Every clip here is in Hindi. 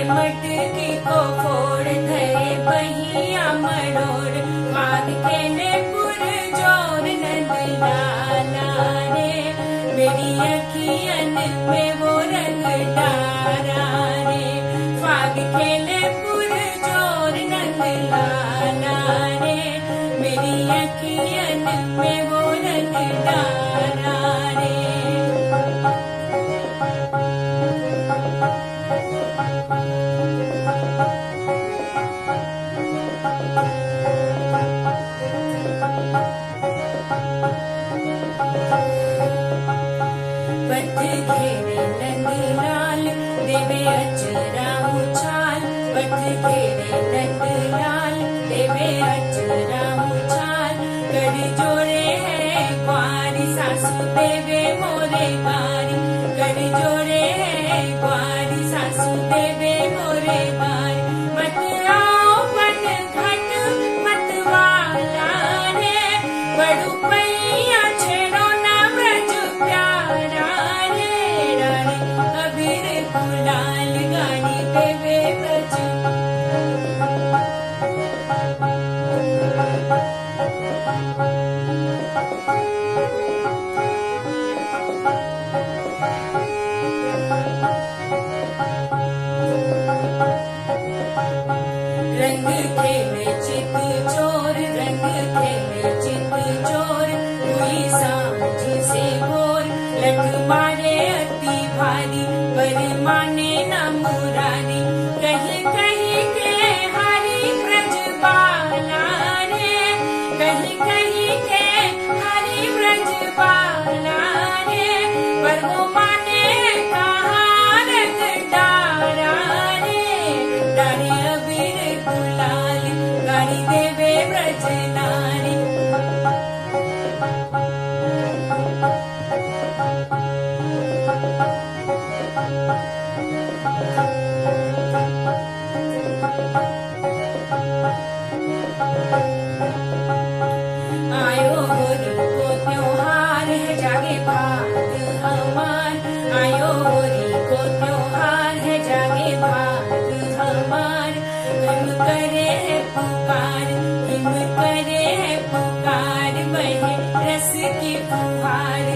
मटकी को फोड़ धरे बहिया मरोड़ माग खेले पुर जोर नंद लाला रे मेरी अखियन में वो रंग डारा रे फाग खेले पुर जोर नंद लाला रे मेरी अखियन में वो रंग डारा रे घेरे नंद लाल देवे अचरा उछाल पथ घेरे नंद लाल देवे अचरा उछाल कर जोड़े है ग्वारी सासू देवे मोरे गारी कर जोड़े है ग्वारी सासू देवे मोरे गारी मत आओ बन घट मत वाला रे बड़ू पैया छेड़ो ना ब्रज प्यारा अबीर गुलाल गानी देवे ब्रज रंग खेले चित चोर रंग खेले चित चोर हुई सांझ से भोर लठ मारे अति भारी पर माने न मुरारी कहीं कहीं के हरि ब्रज बाला रे कहीं कहीं के हरि ब्रज बाला रे पर वो माने कहाँ रंग डारा रे डारे अबीर गुलाल गाड़ी देवे ब्रज नारी आयो होरी को त्योहार है जागे भात हमार आयो होरी को त्योहार है जागे भात हमार हिम करे है पुकार हिम करे है पुकार बहे रस की फुहार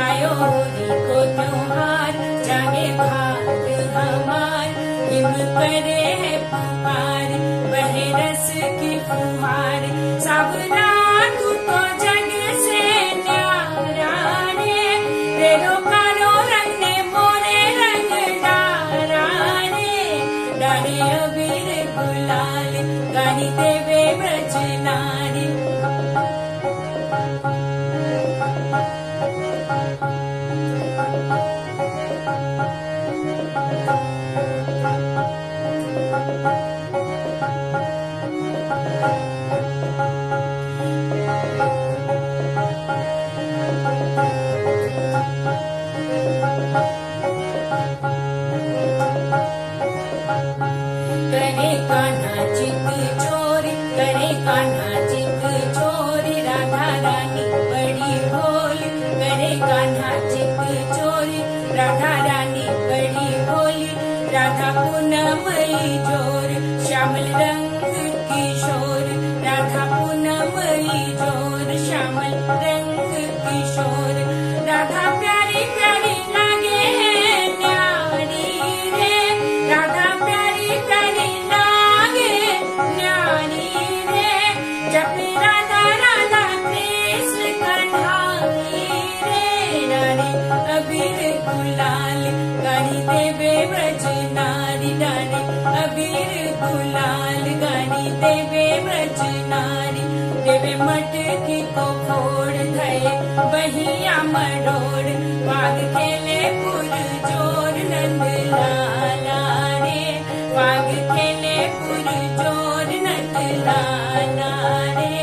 आयो होरी को त्योहार जागे भात हमार हिम करे है पुकार बहे रस की फुहार सावरा तू तो जग से न्यारा रे तेरो कारो रंग ने मोरे रंग डारा रे डारे अबीर गुलाल गानी देवे ब्रज नारी करे कान्हा चित चोरी करे कान्हा चित चोरी राधा रानी बड़ी भोली करे कान्हा चित चोरी राधा रानी बड़ी भोली राधा पूनमयी जोर श्यामल रंग किशोर राधा पूनमयी जोर श्यामल रंग किशोर राधा प्यारी प्यारी लागे है न्यारी रे राधा प्यारी प्यारी लागे न्यारी रे जब राधा राधा कृष्ण कन्हाई रे नारी अबीर गुलाल गानी देवे ब्रज नारी नारी अबीर गुलाल गानी देवे ब्रज नारी देवे मटकी को फोड़ धरे बहिया मरोड़ वाग खेले पुर जोर नंद लाला रे वाग खेले पुर जोर नंद लाला रे,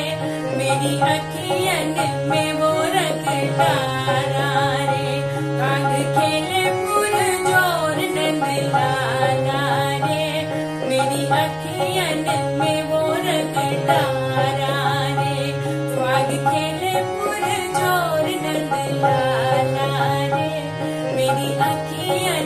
मेरी अखियन में वो रंग डाला रे, काग खेले पुरजोर नंद लाला रे, मेरी अखियन में वो रंग डाला रे, काग खेले पुरजोर नंद लाला रे, मेरी अखियन